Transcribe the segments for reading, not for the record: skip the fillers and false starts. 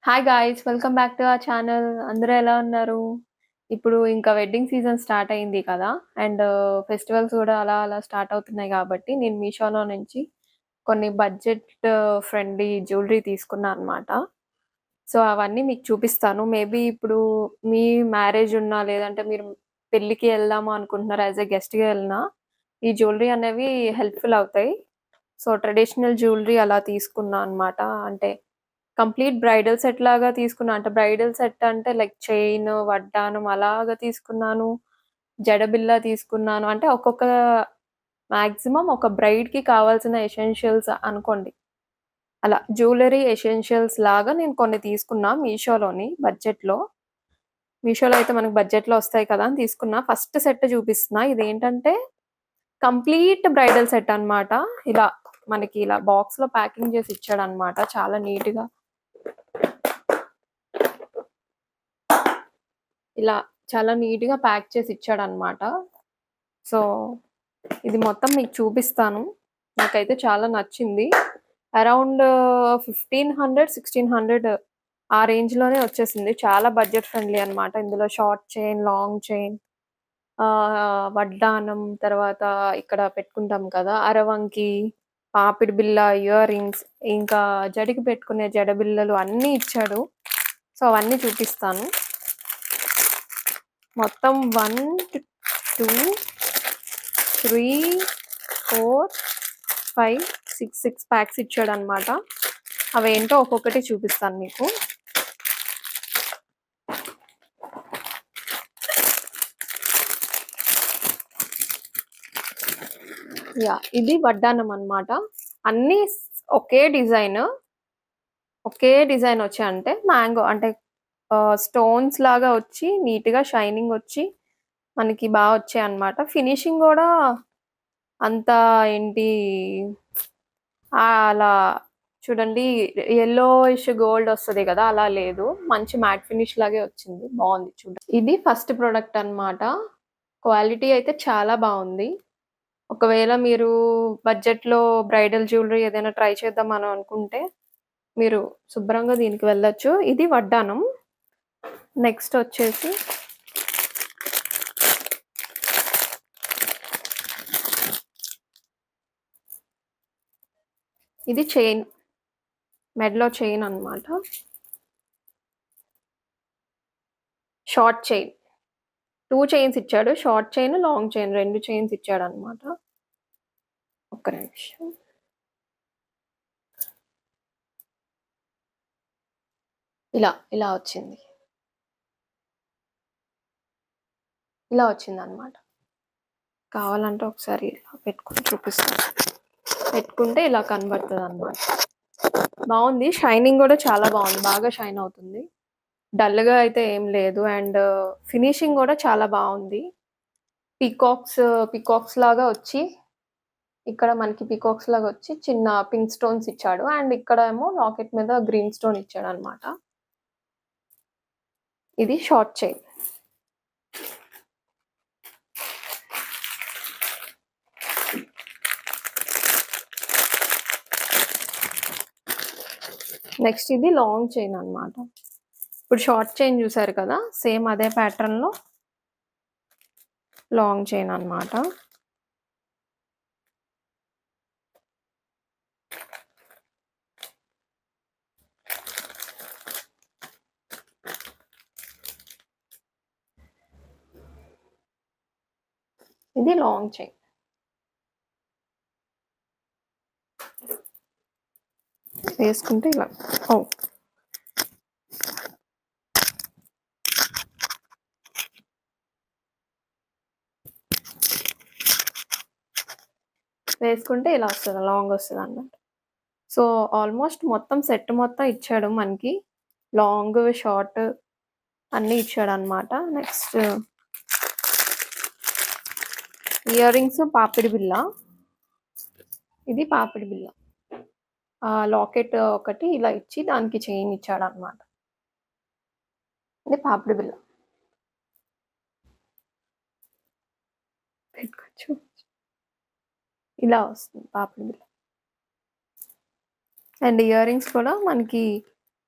Hi guys! Welcome back to our channel. అందరూ ఎలా ఉన్నారు? ఇప్పుడు ఇంకా వెడ్డింగ్ సీజన్ స్టార్ట్ అయింది కదా! అండ్ ఫెస్టివల్స్ గూడా అలా అలా స్టార్ట్ అవుతున్నాయి గాబట్టి, నేను మీషోలో నుంచి కొన్ని బడ్జెట్ ఫ్రెండ్లీ జ్యువెలరీ తీసుకున్నా అనమాట. సో, అవన్నీ మీకు చూపిస్తాను. మేబీ ఇప్పుడు మీ మ్యారేజ్ ఉన్నా, లేదంటే మీరు పెళ్ళికి ఎళ్దాము అనుకుంటున్నారు యాస్ ఎ గెస్ట్‌గా ఎళ్ళినా, ఈ జ్యువెలరీ అనేవి హెల్ప్‌ఫుల్ అవుతాయి. సో, ట్రెడిషనల్ జ్యువెలరీ అలా తీసుకున్నా అనమాట. అంటే కంప్లీట్ బ్రైడల్ సెట్ లాగా తీసుకున్నా. అంటే బ్రైడల్ సెట్ అంటే లైక్ చైన్, వడ్డానం అలాగా తీసుకున్నాను. జడబిళ్ళ తీసుకున్నాను. అంటే ఒక్కొక్క మాక్సిమం ఒక బ్రైడ్‌కి కావాల్సిన ఎసెన్షియల్స్ అనుకోండి. అలా జ్యువెలరీ ఎసెన్షియల్స్ లాగా నేను కొన్ని తీసుకున్నా మీషోలోని బడ్జెట్‌లో. మీషోలో అయితే మనకు బడ్జెట్‌లో వస్తాయి కదా! అని తీసుకున్నా. ఫస్ట్ సెట్ చూపిస్తున్నా. ఇదేంటంటే కంప్లీట్ బ్రైడల్ సెట్ అన్నమాట. ఇలా మనకి ఇలా బాక్స్‌లో ప్యాకింగ్ చేసి ఇచ్చాడన్నమాట. చాలా నీట్‌గా. ఇలా చాలా నీట్‌గా ప్యాక్ చేసి ఇచ్చాడన్నమాట. సో, ఇది మొత్తం మీకు చూపిస్తాను. నాకైతే చాలా నచ్చింది. అరౌండ్ 1500, 1600 ఆ రేంజ్‌లోనే వచ్చేసింది. చాలా బడ్జెట్ ఫ్రెండ్లీ అన్నమాట. ఇందులో షార్ట్ చైన్, లాంగ్ చైన్, వడ్డానం, తర్వాత ఇక్కడ పెట్టుకుంటాం కదా! అరవంకి, పాపిడి బిళ్ళ, ఇయర్ రింగ్స్, ఇంకా జడకి పెట్టుకునే జడబిళ్ళలు అన్నీ ఇచ్చాడు. సో, అవన్నీ చూపిస్తాను. మొత్తం 1, 2, 3, 4, 5, 6 ప్యాక్స్ ఇచ్చాడన్నమాట. అవేంటో ఒక్కొక్కటి చూపిస్తాను మీకు. ఇది వడ్డానం అన్నమాట. అన్నీ ఒకే డిజైన్. ఒకే డిజైన్ వచ్చాయంటే మ్యాంగో అంటే స్టోన్స్ లాగా వచ్చి నీట్‌గా షైనింగ్ వచ్చి మనకి వచ్చాయన్నమాట. ఫినిషింగ్ గూడా అంత ఏంటి అలా చూడండి యెల్లోయిష్ గోల్డ్ ఒస్తది గదా! అలా లేదు. మంచి మ్యాట్ ఫినిష్ లాగే వచ్చింది. బావుంది ఇది ఫస్ట్ ప్రొడక్ట్ అన్నమాట. క్వాలిటీ అయితే చాలా బావుంది. ఒకవేళ మీరు బడ్జెట్‌లో బ్రైడల్ జ్యువెలరీ ఏదైనా ట్రై చేద్దాం అని అనుకుంటే, మీరు శుభ్రంగా దీనికి వెళ్ళొచ్చు. ఇది వడ్డానం. నెక్స్ట్ వచ్చేసి ఇది చైన్. మెడలో చైన్ అన్నమాట. Short chain. 2 చైన్స్ ఇచ్చాడు. Short chain, long chain 2 chains ఇచ్చాడన్నమాట. ఒక్క నిమిషం. ఇలా వచ్చింది. ఇలా వచ్చిందన్నమాట. కావాలంటే ఒకసారి ఇలా పెట్టుకొని చూపిస్తాను. పెట్టుకుంటే ఇలా కనబడతదన్నమాట. బావుంది. షైనింగ్ గూడా చాలా బావుంది. బాగా షైన్ అవుతుంది. డల్‌గా అయితే ఏం లేదు. అండ్ ఫినిషింగ్ గూడా చాలా బావుంది. పీకాక్స్, పీకాక్స్ లాగా వచ్చి ఇక్కడ మనకి పీకాక్స్ లాగా వచ్చి చిన్న పింక్ స్టోన్స్ ఇచ్చాడు. అండ్ ఇక్కడేమో లాకెట్ మీద గ్రీన్ స్టోన్ ఇచ్చాడన్నమాట. ఇది షార్ట్ చైన్. నెక్స్ట్ ఇది లాంగ్ చైన్ అన్నమాట. ఇప్పుడు షార్ట్ చైన్ చూసారు కదా! సేమ్ అదే ప్యాటర్న్‌లో లాంగ్ చైన్ అన్నమాట. ఇది లాంగ్ చైన్. వేసుకుంటే ఇలా ఓహ్! వేసుకుంటే ఇలా వస్తది. లాంగ్ వస్తదన్నమాట. సో, ఆల్‌మోస్ట్ మొత్తం సెట్ మొత్తం ఇచ్చాడు మనకి. లాంగ్, షార్ట్ అన్నీ ఇచ్చాడన్నమాట. నెక్స్ట్ ఇయర్ రింగ్స్, పాపిడి బిళ్ళ. ఇది పాపిడి బిళ్ళ. లాకెట్ ఒకటి ఇలా ఇచ్చి దానికి చైన్ ఇచ్చాడన్నమాట. ఇది పాపిడి బిళ్ళ. పెట్టుకోవచ్చు. ఇలా వస్తుంది పాపిడి బిళ్ళ. అండ్ ఇయర్ రింగ్స్ కూడా మనకి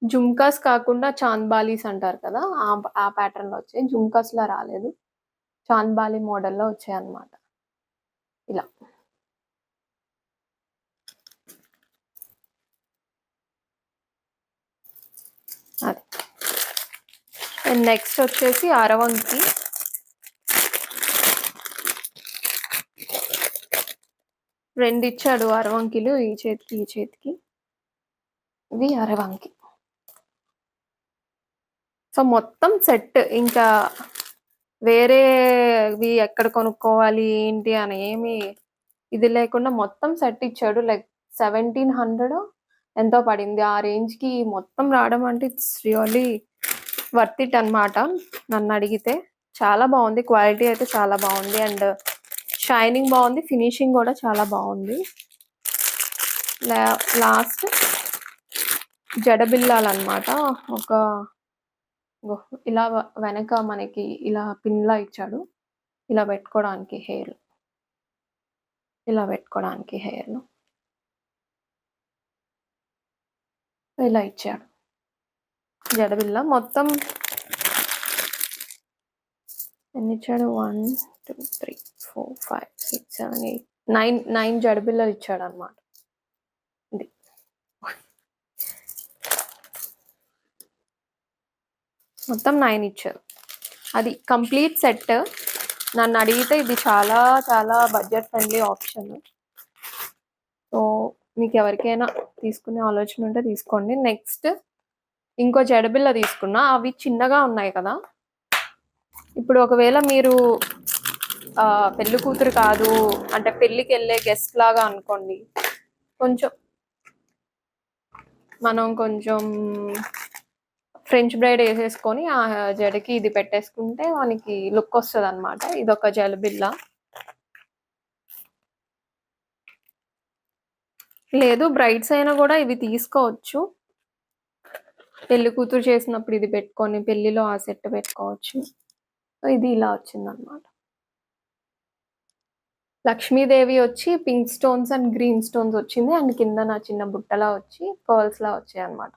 జుమ్కాస్ కాకుండా చాంద్‌బాలీస్ అంటారు కదా! ఆ ప్యాటర్న్‌లో వచ్చాయి. జుమ్కాస్‌లా రాలేదు. చాంద్‌బాలి మోడల్‌లో వచ్చాయన్నమాట. ఇలా. అది. అండ్ నెక్స్ట్ వచ్చేసి అరవంకి. రెండిచ్చాడు అరవంకిలు ఈ చేతికి, ఈ చేతికి. ఇవి అరవంకి. సో, మొత్తం సెట్. ఇంకా వేరేవి ఎక్కడ కొనుక్కోవాలి ఏంటి అని ఏమి ఇది లేకుండా మొత్తం సెట్ ఇచ్చాడు. లైక్ 1700 ఎంతో పడింది. ఆ రేంజ్‌కి మొత్తం రావడం అంటే ఇట్స్ రియల్లీ వర్త్ ఇట్ అన్నమాట నన్నడిగితే. చాలా బావుంది. క్వాలిటీ అయితే చాలా బావుంది. అండ్ షైనింగ్ బావుంది. ఫినిషింగ్ గూడా చాలా బావుంది. లా లాస్ట్ జడబిల్లాలన్నమాట. ఒక ఇలా వెనక మనకి ఇలా పిన్‌లా ఇచ్చాడు. ఇలా పెట్టుకోవడానికి హెయిర్. ఇలా పెట్టుకోవడానికి హెయిర్‌లో. ఇలా ఇచ్చాడు. జడబిల్ల మొత్తం ఎన్నిచ్చాడు? 1, 2, 3, 4, 5, 6, 7, 8, 9 జడబిల్లలు ఇచ్చాడన్నమాట. ఇది. మొత్తం 9 ఇచ్చారు. అది కంప్లీట్ సెట్. నన్నడిగితే ఇది చాలా చాలా బడ్జెట్ ఫ్రెండ్లీ ఆప్షన్. సో, మీకెవరికైనా తీసుకునే ఆలోచన ఉంటే తీసుకోండి. నెక్స్ట్ ఇంకో జడబిల్ల తీసుకున్నా. అవి చిన్నగా ఉన్నాయి కదా! ఇప్పుడు ఒకవేళ మీరు పెళ్లి కూతురు కాదు అంటే పెళ్ళికెళ్ళే గెస్ట్ లాగా అనుకోండి. కొంచెం మనం కొంచెం ఫ్రెంచ్ బ్రైడ్ ఏసేసుకొని ఆ జడకి ఇది పెట్టేసుకుంటే మనకి లుక్ వస్తదనమాట. ఇదొక జడబిల్ల. లేదు బ్రైడ్స్ అయినా గూడా ఇవి తీసుకోవచ్చు. పెళ్లి కూతురు చేసినప్పుడు ఇది పెట్టుకొని పెళ్లిలో ఆ సెట్ పెట్టుకోవచ్చు. సో, ఇది ఇలా వచ్చిందనమాట. లక్ష్మీదేవి వచ్చి pink stones and green stones వచ్చింది. అండ్ కిందన చిన్న బుట్టలా వచ్చి పర్ల్స్‌లా వచ్చాయన్నమాట.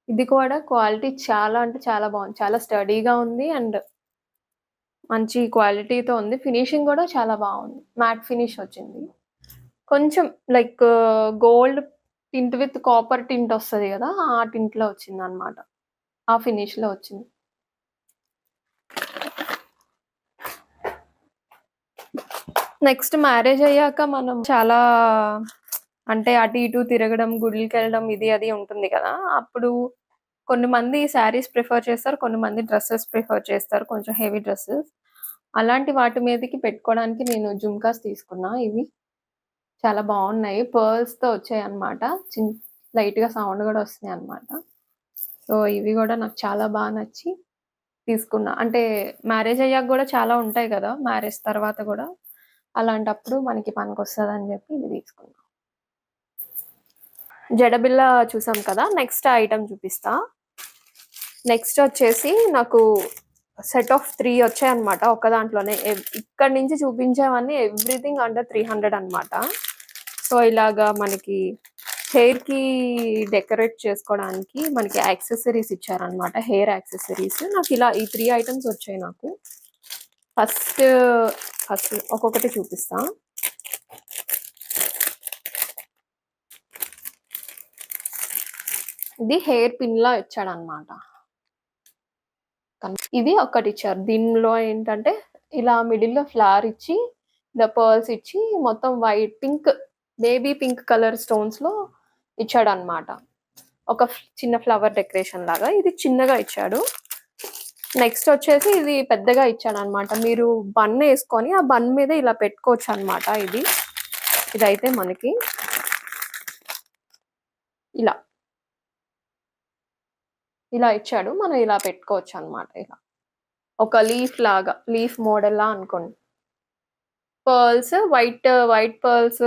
ఇది కూడా క్వాలిటీ చాలా అంటే చాలా బావుంది. చాలా స్టడీగా ఉంది. అండ్ మంచి క్వాలిటీతో ఉంది. ఫినిషింగ్ గూడా చాలా బావుంది. మ్యాట్ ఫినిష్ వచ్చింది. కొంచెం like gold tint with copper tint వస్తది గదా! ఆ టింట్‌లో వచ్చిందన్నమాట. ఆ ఫినిష్‌లో వచ్చింది. నెక్స్ట్ మ్యారేజ్ అయ్యాక మనం చాలా అంటే అటు ఇటు తిరగడం, గుడులకెళ్ళడం ఇది అది ఉంటుంది కదా! అప్పుడు కొంతమంది శారీస్ ప్రిఫర్ చేస్తారు. కొంతమంది డ్రెసెస్ ప్రిఫర్ చేస్తారు. కొంచెం హెవీ డ్రెసెస్. అలాంటి వాటి మీదకి పెట్టుకోవడానికి నేను జుమ్కాస్ తీసుకున్నా ఇవి. చాలా బావున్నాయి. పర్ల్స్‌తో వచ్చాయన్నమాట. లైట్‌గా సౌండ్ గూడా వస్తున్నాయన్నమాట. సో, ఇవి గూడా నాకు చాలా నచ్చి తీసుకున్నా. అంటే మ్యారేజ్ అయ్యాక గూడా చాలా ఉంటాయి గదా! మ్యారేజ్ తర్వాత గూడా. అలాంటప్పుడు మనకి పనికొస్తదని జెప్పి ఇది తీసుకున్నా. జడబిల్ల చూసాం కదా! నెక్స్ట్ ఐటెమ్ చూపిస్తా. నెక్స్ట్ వచ్చేసి నాకు సెట్ ఆఫ్ 3 వచ్చాయన్నమాట ఒక్క దాంట్లోనే. ఇక్కడి నుంచి చూపించేవన్నీ ఎవ్రీథింగ్ అండర్ 300 అన్నమాట. సో, ఇలాగా మనకి హెయిర్‌కి డెకరేట్ చేసుకోవడానికి మనకి యాక్సెసరీస్ ఇచ్చారన్నమాట. Hair accessories. నాకిలా ఈ 3 ఐటెమ్స్ వచ్చాయి నాకు. ఫస్ట్ ఫస్ట్ ఒక్కొక్కటి చూపిస్తా. ఇది హెయిర్ పిన్‌లా ఇచ్చాడన్నమాట. ఇది ఒక్కటిచ్చారు. దీనిలో ఏంటంటే ఇలా మిడిల్‌లో ఫ్లవర్ ఇచ్చి, ఇలా పర్ల్స్ ఇచ్చి మొత్తం పింక్ బేబీ పింక్ కలర్ స్టోన్స్‌లో ఇచ్చాడన్నమాట. ఒక చిన్న ఫ్లవర్ డెకరేషన్ లాగా. ఇది చిన్నగా ఇచ్చాడు. నెక్స్ట్ వచ్చేసి ఇది పెద్దగా ఇచ్చాడన్నమాట. మీరు బన్ యేసుకొని ఆ బన్ మీద ఇలా పెట్టుకోవచ్చన్నమాట ఇది. ఇదైతే మనకి ఇలా. ఇలా ఇచ్చాడు. మనం ఇలా పెట్టుకోవచ్చన్నమాట ఇలా. ఒక లీఫ్ మోడల్‌లా అనుకోండి. వైట్ పర్ల్స్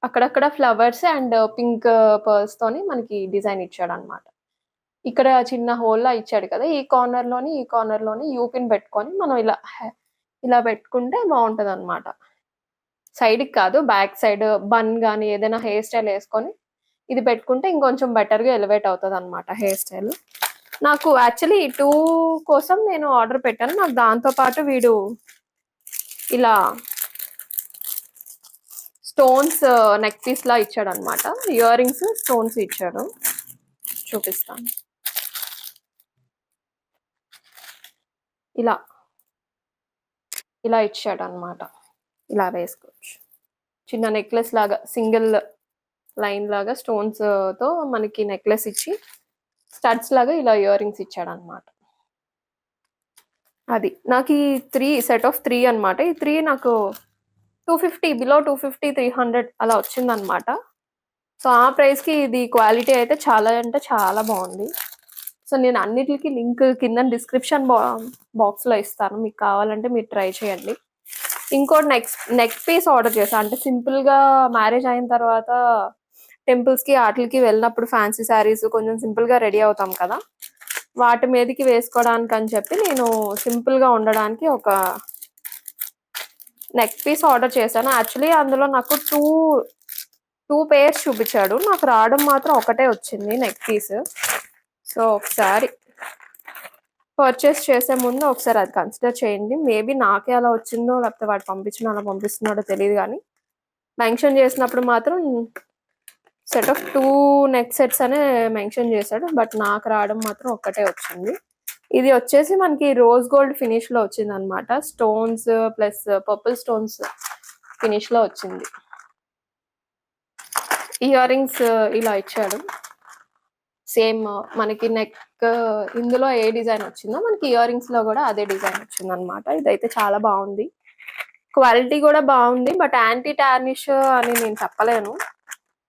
అక్కడక్కడ ఫ్లవర్స్ అండ్ పింక్ పర్ల్స్‌తోని మనకి డిజైన్ ఇచ్చాడన్నమాట. ఇక్కడ చిన్న హోల్‌లా ఇచ్చాడు కదా! ఈ కార్నర్‌లోని యూ పిన్ పెట్టుకొని మనం ఇలా పెట్టుకుంటే బావుంటదన్నమాట. సైడ్‌కి కాదు బ్యాక్ సైడ్ బన్ గాని ఏదైనా హెయిర్ స్టైల్ యేసుకొని ఇది పెట్టుకుంటే ఇంకొంచెం బెటర్‌గా ఎలివేట్ అవుతదనమాట హెయిర్ స్టైల్. నాకు యాక్చువల్లీ ఈ 2 కోసం నేను ఆర్డర్ పెట్టాను. నాకు దాంతో పాటు వీడు ఇలా స్టోన్స్ నెక్ పీస్‌లా ఇచ్చాడనమాట. ఇయర్ రింగ్స్, స్టోన్స్ ఇచ్చాడు. చూపిస్తాను. ఇలా, ఇలా ఇచ్చాడనమాట. ఇలా వేసుకోవచ్చు. చిన్న నెక్లెస్ లాగా సింగిల్ లైన్ లాగా స్టోన్స్‌తో మనకి నెక్లెస్ ఇచ్చి స్టడ్స్ లాగా ఇలా ఇయర్ రింగ్స్ ఇచ్చాడనమాట. అది. నాకీ 3 సెట్ ఆఫ్ 3 అనమాట. ఈ 3 నాకు 250 బిలో 250, 300 అలా వచ్చిందనమాట. సో, ఆ ప్రైస్‌కి ఇది క్వాలిటీ అయితే చాలా అంటే చాలా బావుంది. సో, నేను అన్నిట్లికి లింక్ కింద డిస్క్రిప్షన్ బాక్స్‌లో ఇస్తాను. మీకు కావాలంటే మీరు ట్రై చేయండి. ఇంకోటి నెక్ పీస్ ఆర్డర్ చేశా. అంటే సింపుల్‌గా మ్యారేజ్ అయిన తర్వాత టెంపుల్స్‌కి ఆటిలకి వెళ్ళినప్పుడు ఫ్యాన్సీ శారీస్ కొంచెం సింపుల్‌గా రెడీ అవుతాం కదా! వాటి మీదకి వేసుకోవడానికని చెప్పి నేను సింపుల్‌గా ఉండడానికి ఒక నెక్ పీస్ ఆర్డర్ చేశాను. యాక్చువల్లీ అందులో నాకు 2 పెయిర్స్ చూపిచ్చాడు. నాకు రావడం మాత్రం ఒకటే వచ్చింది నెక్ పీస్. సో, ఒకసారి పర్చేస్ చేసే ముందు ఒకసారి అది కన్సిడర్ చేయండి. మేబీ నాకే అలా వచ్చిందో లేకపోతే వాడు పంపించిన అలా పంపిస్తున్నాడో తెలీదు గానీ, మెన్షన్ చేసినప్పుడు మాత్రం సెట్ ఆఫ్ 2 నెక్ సెట్స్ అనే మెన్షన్ చేశాడు. బట్ నాకు రావడం మాత్రం ఒక్కటే వచ్చింది. ఇది వచ్చేసి మనకి రోజ్ గోల్డ్ ఫినిష్‌లో వచ్చిందనమాట. స్టోన్స్ ప్లస్ పర్పుల్ స్టోన్స్ ఫినిష్‌లో వచ్చింది. ఇయర్ రింగ్స్ ఇలా ఇచ్చాడు. సేమ్ మనకి నెక్ ఇందులో ఏ డిజైన్ వచ్చిందో మనకి ఇయర్ రింగ్స్‌లో గూడా అదే డిజైన్ వచ్చిందనమాట. ఇదైతే చాలా బావుంది. క్వాలిటీ గూడా బావుంది. బట్ యాంటీ టార్నిష్ అని నేను చెప్పలేను.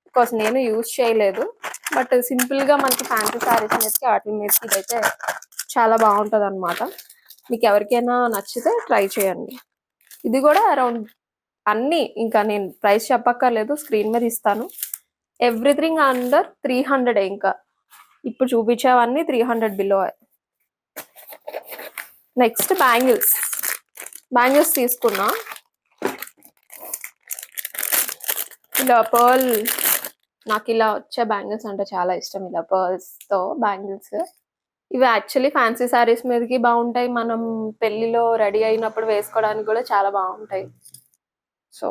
బికాస్ నేను యూజ్ చేయలేదు. బట్ సింపుల్‌గా మనకి ఫ్యాన్సీ శారీస్ మీదకి ఆటిల మీదకి ఇదైతే చాలా బావుంటదనమాట. మీకెవరికైనా నచ్చితే ట్రై చేయండి. ఇది గూడా అరౌండ్ అన్నీ ఇంకా నేను ప్రైస్ చెప్పక్కర్లేదు. స్క్రీన్ మీద ఇస్తాను. ఎవ్రీథింగ్ అండర్ 300 ఇంకా. ఇప్పుడు చూపించేవన్నీ 300 బిలోయే. Next bangles. బ్యాంగిల్స్ తీసుకున్నా. ఇలా పర్ల్ నాకిలా వచ్చే బ్యాంగిల్స్ అంటే చాలా ఇష్టం. ఇలా పర్ల్స్‌తో బ్యాంగిల్స్. ఇవి యాక్చువల్లీ ఫ్యాన్సీ శారీస్ మీదకి బావుంటాయి. మనం పెళ్లిలో రెడీ అయినప్పుడు వేసుకోవడానికి గూడా చాలా బావుంటాయి. సో,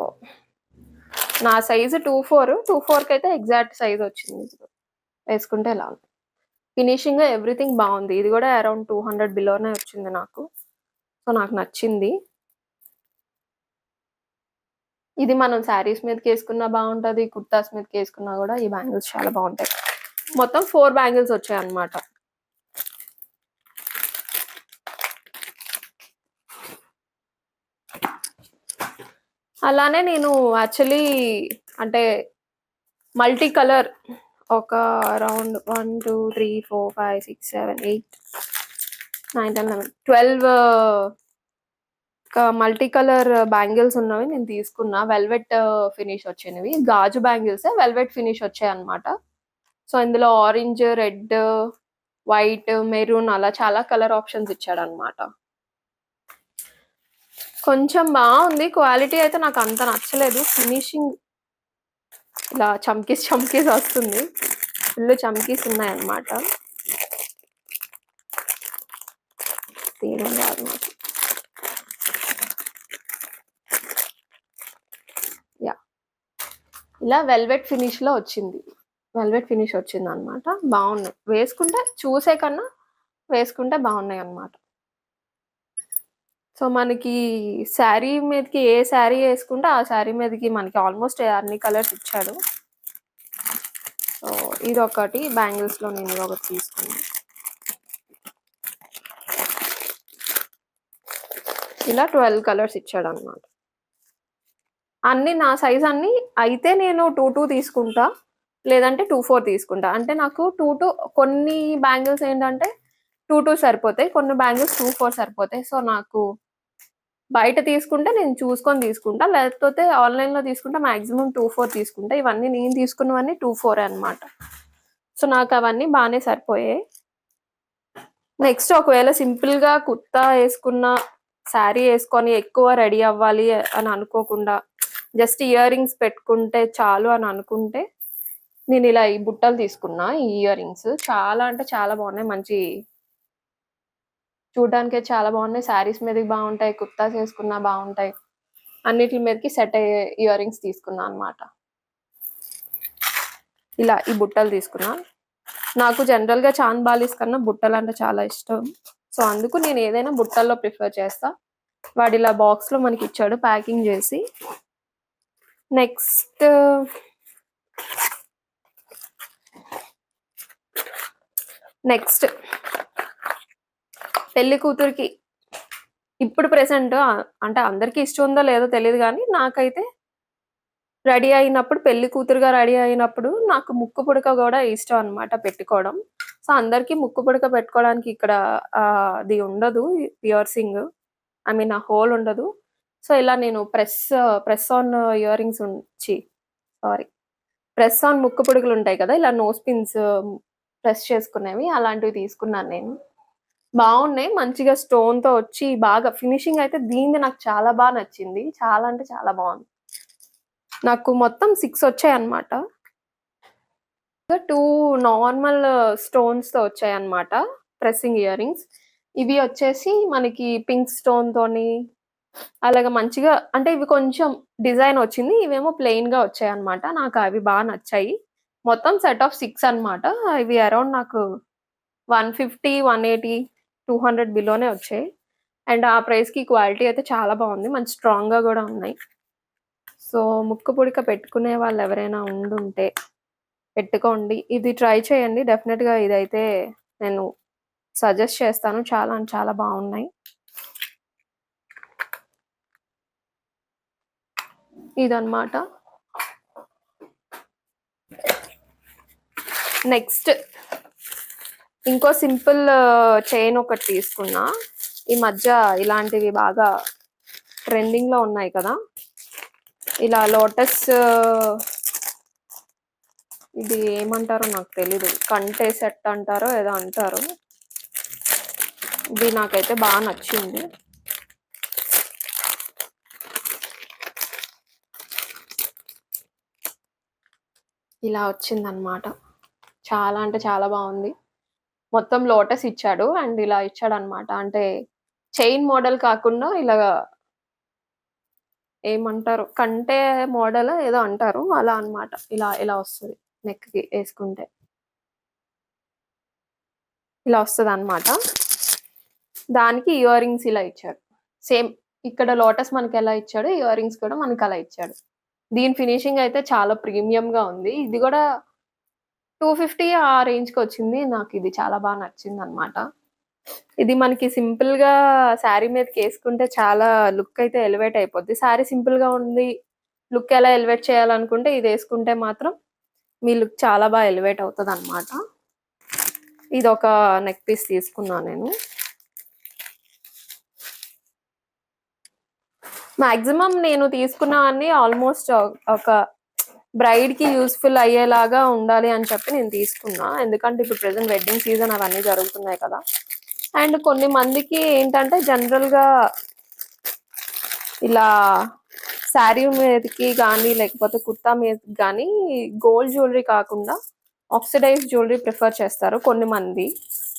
నా సైజు 24. 24కైతే ఎగ్జాక్ట్ సైజ్ వచ్చింది. వేసుకుంటే ఇలా ఉంది. ఫినిషింగ్ ఎవ్రీథింగ్ బావుంది. ఇది గూడా అరౌండ్ 200 బిలోనే వచ్చింది నాకు. సో, నాకు నచ్చింది. ఇది మనం శారీస్ మీదకేసుకున్నా బావుంటది. కుర్తాస్ మీదకేసుకున్నా గూడా ఈ బ్యాంగిల్స్ చాలా బావుంటాయి. మొత్తం 4 బ్యాంగిల్స్ వచ్చాయన్నమాట. అలానే నేను యాక్చువల్లీ అంటే మల్టీ కలర్ ఒక అరౌండ్ 1, 2, 3, 4, 5, 6, 7, 8, 9, 10, 11, 12 మల్టీ కలర్ బ్యాంగిల్స్ ఉన్నవి నేను తీసుకున్నా. వెల్వెట్ ఫినిష్ వచ్చినవి. గాజు బ్యాంగిల్సే వెల్వెట్ ఫినిష్ వచ్చాయన్నమాట. సో, ఇందులో ఆరెంజ్, రెడ్, వైట్, మెరూన్ అలా చాలా కలర్ ఆప్షన్స్ ఇచ్చాడన్నమాట. కొంచెం బావుంది. క్వాలిటీ అయితే నాకు అంత నచ్చలేదు. ఫినిషింగ్ ఇలా చమ్కీస్ వస్తుంది. ఫుల్ చమ్కీస్ ఉన్నాయన్నమాట. తీయడం రాదు నాకు. యాహ్! ఇలా వెల్వెట్ ఫినిష్‌లో వచ్చింది. వెల్వెట్ ఫినిష్ వచ్చిందన్నమాట. బావున్నాయి. వేసుకుంటే చూసే కన్నా వేసుకుంటే బావున్నాయన్నమాట. సో, మనకి శారీ మీదకి ఏ శారీ యేసుకుంటే ఆ శారీ మీదకి మనకి ఆల్‌మోస్ట్ అన్ని కలర్స్ ఇచ్చాడు. సో, ఇదొకటి బ్యాంగిల్స్‌లో నేను ఇదొకటి తీసుకున్నా. ఇలా 12 కలర్స్ ఇచ్చాడన్నమాట. అన్నీ నా సైజ్ అన్నీ అయితే నేను 2, 2 తీసుకుంటా. లేదంటే 2, 4 తీసుకుంటా. అంటే నాకు 2, 2 కొన్ని బ్యాంగిల్స్ ఏంటంటే 2, 2 సరిపోతాయి. కొన్ని బ్యాంగిల్స్ 2, 4 సరిపోతాయి. సో, నాకు బయట తీసుకుంటే నేను చూసుకొని తీసుకుంటా. లేకపోతే ఆన్‌లైన్‌లో తీసుకుంటే మాక్సిమం 2, 4 తీసుకుంటా. ఇవన్నీ నేను తీసుకున్నవన్నీ 2, 4 అన్నమాట. సో, నాకవన్నీ బానే సరిపోయాయి. నెక్స్ట్ ఒకవేళ సింపుల్‌గా కుర్తా యేసుకున్న, శారీ యేసుకొని ఎక్కువ రెడీ అవ్వాలి అని అనుకోకుండా, జస్ట్ ఇయర్ రింగ్స్ పెట్టుకుంటే చాలు అని అనుకుంటే, నేను ఇలా ఈ బుట్టలు తీసుకున్నా. ఈ ఇయర్ రింగ్స్ చాలా అంటే చాలా బాగున్నాయి. మంచి చూడ్డానికైతే చాలా బాగున్నాయి. శారీస్ మీదకి బాగుంటాయి. కుర్తాస్ వేసుకున్నా బాగుంటాయి. అన్నిట్లి మీదకి సెట్ అయ్యే ఇయర్ రింగ్స్ తీసుకున్నా అనమాట. ఇలా ఈ బుట్టలు తీసుకున్నా. నాకు జనరల్‌గా చాంద్ బాలీస్ కన్నా బుట్టలంటే చాలా ఇష్టం. సో, అందుకు నేను ఏదైనా బుట్టల్లో ప్రిఫర్ చేస్తా. వాడిలా బాక్స్‌లో మనకిచ్చాడు ప్యాకింగ్ చేసి. నెక్స్ట్ నెక్స్ట్ పెళ్లి కూతురికి ఇప్పుడు ప్రెజెంట్ అంటే అందరికి ఇష్టం ఉందో లేదో తెలీదు గానీ, నాకైతే రెడీ అయినప్పుడు పెళ్లి కూతురుగా రెడీ అయినప్పుడు నాకు ముక్కు పుడక గూడా ఇష్టం అన్నమాట పెట్టుకోవడం. సో, అందరికి ముక్కు పుడక పెట్టుకోవడానికి ఇక్కడ అది ఉండదు పియర్సింగ్. ఐ మీన్ ఆ హోల్ ఉండదు. సో, ఇలా నేను press on ear rings sorry. Press on ముక్కు పుడకలుంటాయి కదా! ఇలా నోస్ పిన్స్ ప్రెస్ చేసుకునేవి అలాంటివి తీసుకున్నాను నేను. బావున్నాయి. మంచిగా స్టోన్‌తో వచ్చి బాగా ఫినిషింగ్ అయితే దీనిది నాకు చాలా నచ్చింది. చాలా అంటే చాలా బావుంది. నాకు మొత్తం 6 వచ్చాయన్నమాట. 2 నార్మల్ స్టోన్స్‌తో వచ్చాయన్నమాట. Pressing ear rings. ఇవి వచ్చేసి మనకి పింక్ స్టోన్‌తోని అలాగా మంచిగా అంటే ఇవి కొంచెం డిజైన్ వచ్చింది. ఇవేమో ప్లెయిన్‌గా వచ్చాయన్నమాట. నాకు అవి నచ్చాయి. మొత్తం సెట్ ఆఫ్ 6 అన్నమాట. ఇవి అరౌండ్ నాకు 150, 180, 200 బిలోనే వచ్చాయి. అండ్ ఆ ప్రైస్‌కి క్వాలిటీ అయితే చాలా బావుంది. మంచి స్ట్రాంగ్‌గా గూడా ఉన్నాయి. సో, ముక్కు పుడక పెట్టుకునే వాళ్ళెవరైనా ఉండుంటే పెట్టుకోండి. ఇది ట్రై చేయండి. డెఫినెట్‌గా ఇదైతే నేను సజెస్ట్ చేస్తాను. చాలా అంటే చాలా బావున్నాయి. ఇదన్నమాట. నెక్స్ట్ ఇంకో సింపుల్ చైన్ ఒకటి తీసుకున్నా. ఈ మధ్య ఇలాంటివి బాగా ట్రెండింగ్‌లో ఉన్నాయి కదా! ఇలా లోటస్ ఇది ఏమంటారో నాకు తెలీదు. కంటే సెట్ అంటారో ఏదో అంటారు. ఇది నాకైతే నచ్చింది. ఇలా వచ్చిందన్నమాట. చాలా అంటే చాలా బావుంది. మొత్తం లోటస్ ఇచ్చాడు. అండ్ ఇలా ఇచ్చాడన్నమాట. అంటే చైన్ మోడల్ కాకుండా ఇలాగా ఏమంటారు? కంటే మోడలో ఏదో అంటారు. అలా అన్నమాట. ఇలా వస్తది. నెక్‌కి యేసుకుంటే. ఇలా వస్తదన్నమాట. దానికి ఇయర్ రింగ్స్ ఇలా ఇచ్చాడు. సేమ్ ఇక్కడ లోటస్ మనకెలా ఇచ్చాడో ఇయర్ రింగ్స్ కూడా మనకలా ఇచ్చాడు. దీని ఫినిషింగ్ అయితే చాలా ప్రీమియంగా ఉంది. ఇది గూడా 250 ఆ రేంజ్‌కొచ్చింది. నాకిది చాలా నచ్చిందన్నమాట. ఇది మనకి సింపుల్‌గా శారీ మీదకేసుకుంటే చాలా లుక్ అయితే ఎలివేట్ అయిపోద్ది. శారీ సింపుల్‌గా ఉంది. లుక్ ఎలా ఎలివేట్ చేయాలనుకుంటే ఇదేసుకుంటే మాత్రం మీ లుక్ చాలా ఎలివేట్ అవుతదన్నమాట. ఇదొక నెక్ పీస్ తీసుకున్నా నేను. మాక్సిమం నేను తీసుకున్నవన్నీ ఆల్‌మోస్ట్ ఒక బ్రైడ్‌కి యూజ్‌ఫుల్ అయ్యేలాగా ఉండాలి అని చెప్పి నేను తీసుకున్నా. ఎందుకంటే ఇప్పుడు ప్రెజెంట్ వెడ్డింగ్ సీజన్ అవన్నీ జరుగుతున్నాయి కదా! అండ్ కొన్ని మందికి ఏంటంటే జనరల్‌గా ఇలా శారీ మీదకి గానీ, లేకపోతే కుర్తా మీదకి గానీ గోల్డ్ జ్యువెలరీ కాకుండా ఆక్సిడైజ్డ్ జ్యువెలరీ ప్రిఫర్ చేస్తారు కొన్ని మంది.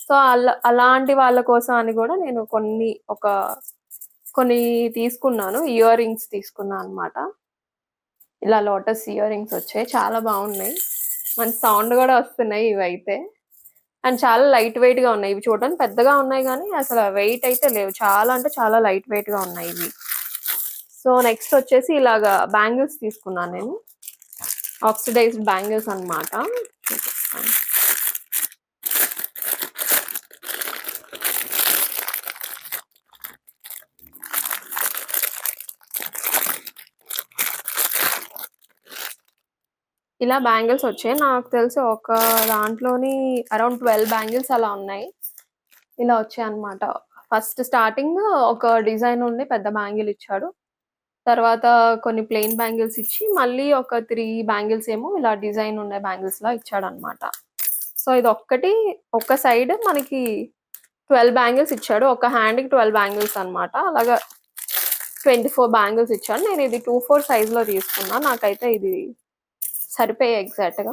సో, అలాంటి వాళ్ళ కోసం అని గూడా నేను కొన్ని తీసుకున్నాను. ఇయర్ రింగ్స్ తీసుకున్నా అన్నమాట. ఇలా లోటస్ ఇయర్ రింగ్స్ వచ్చాయి. చాలా బావున్నాయి. మంచి సౌండ్ గూడా వస్తున్నాయి ఇవైతే. అండ్ చాలా లైట్ వెయిట్‌గా ఉన్నాయి. ఇవి చూడడానికి పెద్దగా ఉన్నాయి గానీ, అసల వెయిట్ అయితే లేవు. చాలా అంటే చాలా లైట్ వెయిట్‌గా ఉన్నాయి ఇవి. సో, నెక్స్ట్ వచ్చేసి ఇలాగా బ్యాంగిల్స్ తీసుకున్నాను నేను. ఆక్సిడైజ్డ్ బ్యాంగిల్స్ అన్నమాట. చూపిస్తాను. ఇలా బ్యాంగిల్స్ వచ్చాయి. నాకు తెలిసి ఒక దాంట్లోని అరౌండ్ 12 బ్యాంగిల్స్ అలా ఉన్నాయి. ఇలా వచ్చాయన్నమాట. ఫస్ట్ స్టార్టింగ్ ఒక డిజైన్ ఉండి పెద్ద బ్యాంగిల్ ఇచ్చాడు. తర్వాత కొన్ని ప్లెయిన్ బ్యాంగిల్స్ ఇచ్చి, మళ్ళీ ఒక 3 బ్యాంగిల్స్ ఏమో ఇలా డిజైన్ ఉండే బ్యాంగిల్స్‌లా ఇచ్చాడన్నమాట. సో, ఇదొక్కటి ఒక సైడ్ మనకి 12 బ్యాంగిల్స్ ఇచ్చాడు. ఒక హ్యాండ్‌కి 12 బ్యాంగిల్స్ అన్నమాట. అలాగా 24 బ్యాంగిల్స్ ఇచ్చాడు. నేను ఇది 24 సైజ్‌లో తీసుకున్నా. నాకైతే ఇది సరిపోయాయి ఎగ్జాక్ట్‌గా.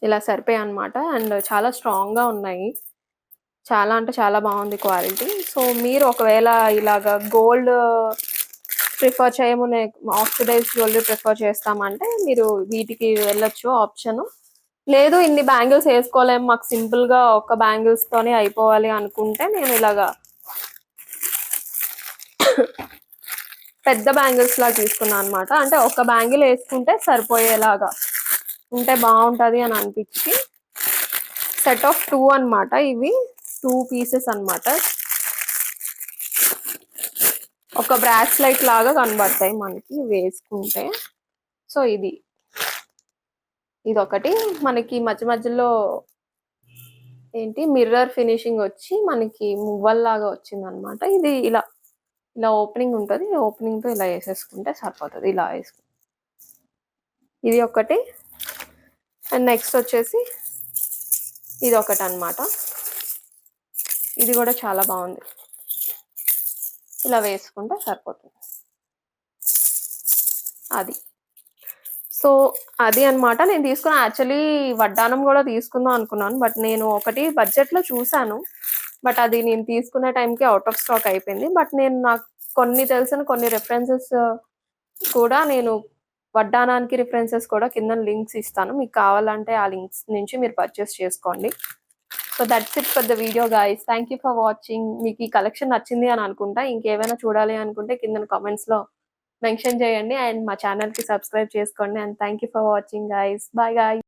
ఇలా సరిపోయాయన్నమాట. అండ్ చాలా స్ట్రాంగ్‌గా ఉన్నాయి. చాలా అంటే చాలా బావుంది క్వాలిటీ. సో, మీరు ఒకవేళ ఇలాగా గోల్డ్ ప్రిఫర్ చేయమునే ఆక్సిడైజ్డ్ జ్యువెల్లరీ ప్రిఫర్ చేస్తామంటే మీరు వీటికి వెళ్ళొచ్చు ఆప్షను. లేదు ఇన్ని బ్యాంగిల్స్ ఏసుకోలేము మాకు సింపుల్‌గా ఒక్క బ్యాంగిల్స్‌తోనే అయిపోవాలి అనుకుంటే నేను ఇలాగా పెద్ద బ్యాంగిల్స్‌లాగా తీసుకున్నా అనమాట. అంటే ఒక బ్యాంగిల్ ఏసుకుంటే సరిపోయేలాగా ఉంటే బావుంటది అని అనిపిచ్చి సెట్ ఆఫ్ 2 అనమాట ఇవి. 2 పీసెస్ అనమాట. ఒక బ్రాస్లెట్ లాగా కనబడతాయి మనకి వేసుకుంటే. సో, ఇదొకటి. మనకి మధ్య మధ్యలో ఏంటి మిర్రర్ ఫినిషింగ్ వచ్చి మనకి మువ్వల్లాగా వచ్చిందనమాట. ఇది ఇలా ఓపెనింగ్ ఉంటది. ఓపెనింగ్‌తో ఇలా ఏసేసుకుంటే సరిపోతది. ఇలా ఇది ఒకటి. అండ్ నెక్స్ట్ వచ్చేసి ఇదొకటనమాట. ఇది గూడా చాలా బావుంది. ఇలా వేసుకుంటే సరిపోతుంది. అది. సో, అది అన్నమాట. నేను తీసుకున్న యాక్చువల్లీ వడ్డానం గూడా తీసుకుందాం అనుకున్నాను. బట్ నేను ఒకటి బడ్జెట్‌లో చూసాను. బట్ అది నేను తీసుకునే టైంకి ఔట్ ఆఫ్ స్టాక్ అయిపోయింది. బట్ నాకు కొన్ని తెలిసిన కొన్ని రిఫరెన్సెస్ కూడా నేను వడ్డానానికి రిఫరెన్సెస్ కూడా కిందన లింక్స్ ఇస్తాను. మీకు కావాలంటే ఆ లింక్స్ నుంచి మీరు పర్చేస్ చేసుకోండి. So that's it for the video guys. Thank you for watching. మీకు ఈ కలెక్షన్ నచ్చింది అని అనుకుంటా. ఇంకేమైనా చూడాలి అనుకుంటే కిందన కామెంట్స్‌లో మెన్షన్ చేయండి. అండ్ మా ఛానల్‌కి సబ్స్క్రైబ్ చేసుకోండి. And thank you for watching guys. Bye guys.